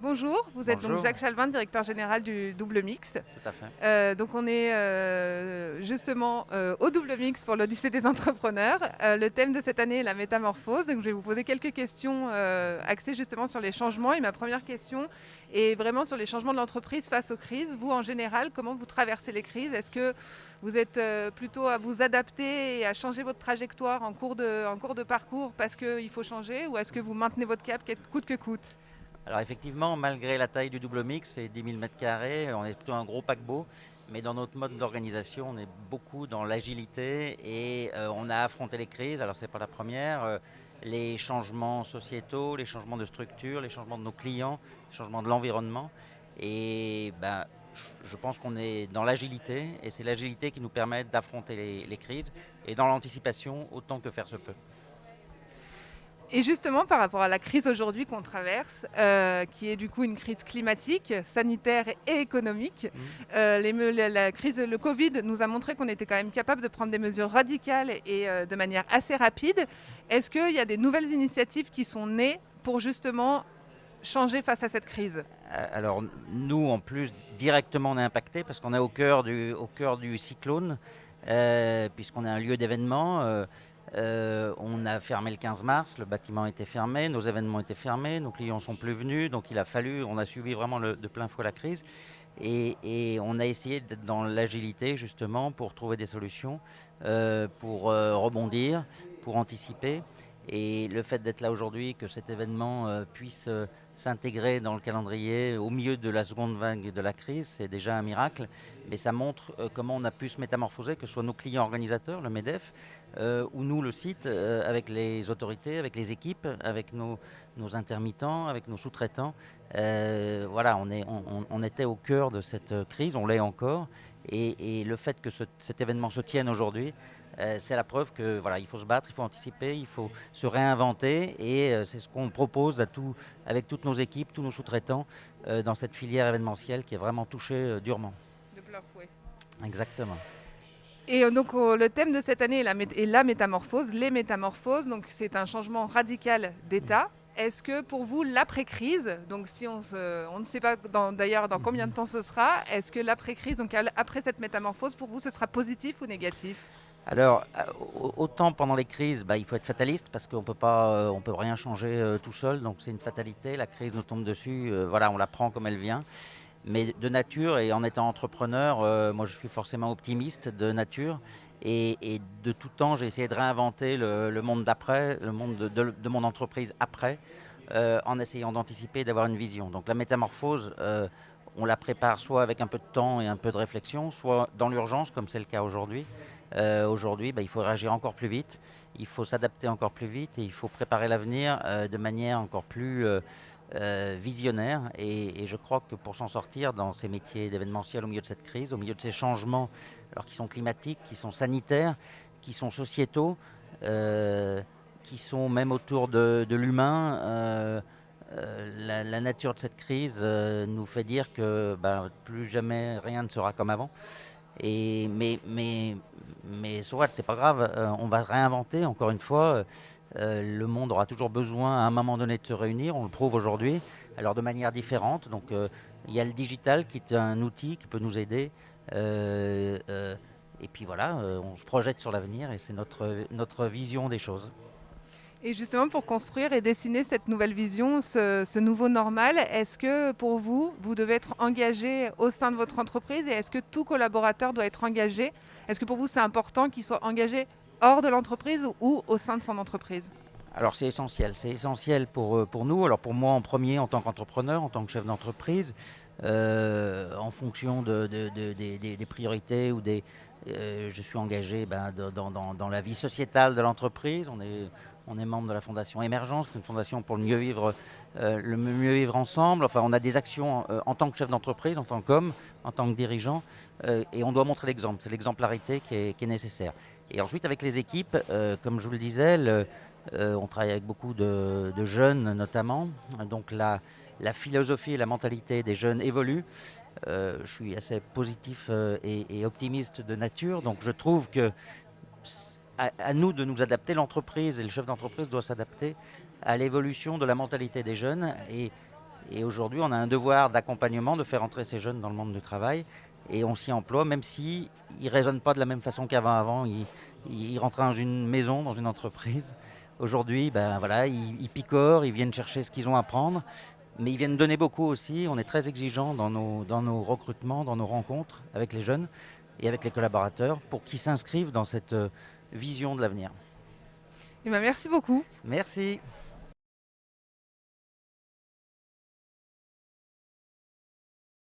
Bonjour, vous êtes donc Bonjour, Jacques Chalvin, directeur général du Double Mix. tout à fait. Donc on est justement au Double Mix pour l'Odyssée des entrepreneurs. Le thème de cette année est la métamorphose. Donc je vais vous poser quelques questions axées justement sur les changements. Et ma première question est vraiment sur les changements de l'entreprise face aux crises. Vous, en général, comment vous traversez les crises? Est-ce que vous êtes plutôt à vous adapter et à changer votre trajectoire en cours de parcours parce qu'il faut changer, ou est-ce que vous maintenez votre cap coûte que coûte? Alors effectivement, malgré la taille du double mix, c'est 10 000 mètres carrés, on est plutôt un gros paquebot, mais dans notre mode d'organisation, on est beaucoup dans l'agilité et on a affronté les crises. Alors c'est pas la première, les changements sociétaux, les changements de structure, les changements de nos clients, les changements de l'environnement. Et ben, je pense qu'on est dans l'agilité et c'est l'agilité qui nous permet d'affronter les crises et dans l'anticipation autant que faire se peut. Et justement, par rapport à la crise aujourd'hui qu'on traverse, qui est du coup une crise climatique, sanitaire et économique, Mhm. la crise, le Covid nous a montré qu'on était quand même capable de prendre des mesures radicales et de manière assez rapide. Est-ce qu'il y a des nouvelles initiatives qui sont nées pour justement changer face à cette crise? Alors nous, en plus, directement, on est impacté parce qu'on est au cœur du cyclone, puisqu'on est un lieu d'événement. On a fermé le 15 mars, le bâtiment était fermé, nos événements étaient fermés, nos clients sont plus venus, donc on a subi vraiment de plein fouet la crise. Et on a essayé d'être dans l'agilité justement pour trouver des solutions, pour rebondir, pour anticiper. Et le fait d'être là aujourd'hui, que cet événement puisse s'intégrer dans le calendrier au milieu de la seconde vague de la crise, c'est déjà un miracle. Mais ça montre comment on a pu se métamorphoser, que ce soit nos clients organisateurs, le MEDEF, ou nous, le site, avec les autorités, avec les équipes, avec nos intermittents, avec nos sous-traitants. Voilà, on était au cœur de cette crise, on l'est encore. Et le fait que cet événement se tienne aujourd'hui, c'est la preuve que voilà, il faut se battre, il faut anticiper, il faut se réinventer. Et c'est ce qu'on propose avec toutes nos équipes, tous nos sous-traitants, dans cette filière événementielle qui est vraiment touchée durement. De plein fouet. Exactement. Et donc le thème de cette année est la métamorphose, les métamorphoses. Donc c'est un changement radical d'état. Est-ce que pour vous, l'après-crise, donc si on ne sait pas d'ailleurs dans combien de temps ce sera, est-ce que l'après-crise, donc après cette métamorphose, pour vous, ce sera positif ou négatif? Alors, autant pendant les crises, il faut être fataliste parce qu'on peut pas, on peut rien changer tout seul, donc c'est une fatalité. La crise nous tombe dessus, voilà, on la prend comme elle vient. Mais de nature et en étant entrepreneur, moi je suis forcément optimiste de nature. Et de tout temps, j'ai essayé de réinventer le monde d'après, le monde de mon entreprise après, en essayant d'anticiper et d'avoir une vision. Donc la métamorphose, on la prépare soit avec un peu de temps et un peu de réflexion, soit dans l'urgence, comme c'est le cas aujourd'hui. Aujourd'hui, il faut réagir encore plus vite, il faut s'adapter encore plus vite et il faut préparer l'avenir de manière encore plus visionnaire. Et je crois que pour s'en sortir dans ces métiers d'événementiel, au milieu de cette crise, au milieu de ces changements, alors qui sont climatiques, qui sont sanitaires, qui sont sociétaux, qui sont même autour de l'humain, la nature de cette crise nous fait dire que plus jamais rien ne sera comme avant. Mais soit c'est pas grave, on va réinventer encore une fois. Le monde aura toujours besoin à un moment donné de se réunir, on le prouve aujourd'hui, alors de manière différente. Donc il y a le digital qui est un outil qui peut nous aider. Euh, euh, et puis voilà, on se projette sur l'avenir et c'est notre vision des choses. Et justement, pour construire et dessiner cette nouvelle vision, ce nouveau normal, est-ce que pour vous, vous devez être engagé au sein de votre entreprise, et est-ce que tout collaborateur doit être engagé? Est-ce que pour vous, c'est important qu'il soit engagé hors de l'entreprise ou au sein de son entreprise? Alors c'est essentiel pour nous. Alors pour moi en premier en tant qu'entrepreneur, en tant que chef d'entreprise, en fonction des priorités ou je suis engagé dans la vie sociétale de l'entreprise. On est membre de la fondation Émergence, qui est une fondation pour le mieux vivre ensemble. Enfin, on a des actions en tant que chef d'entreprise, en tant qu'homme, en tant que dirigeant, et on doit montrer l'exemple. C'est l'exemplarité qui est nécessaire. Et ensuite, avec les équipes, comme je vous le disais, on travaille avec beaucoup de jeunes notamment. Donc la philosophie et la mentalité des jeunes évoluent. Je suis assez positif et optimiste de nature. Donc je trouve que à nous de nous adapter. L'entreprise et le chef d'entreprise doit s'adapter à l'évolution de la mentalité des jeunes. Et aujourd'hui, on a un devoir d'accompagnement, de faire entrer ces jeunes dans le monde du travail. Et on s'y emploie, même s'ils ne raisonnent pas de la même façon qu'avant. Avant, ils rentraient dans une maison, dans une entreprise. Aujourd'hui, ben voilà, ils picorent, ils viennent chercher ce qu'ils ont à prendre. Mais ils viennent donner beaucoup aussi. On est très exigeants dans nos recrutements, dans nos rencontres avec les jeunes et avec les collaborateurs pour qu'ils s'inscrivent dans cette vision de l'avenir. Eh ben, merci beaucoup. Merci.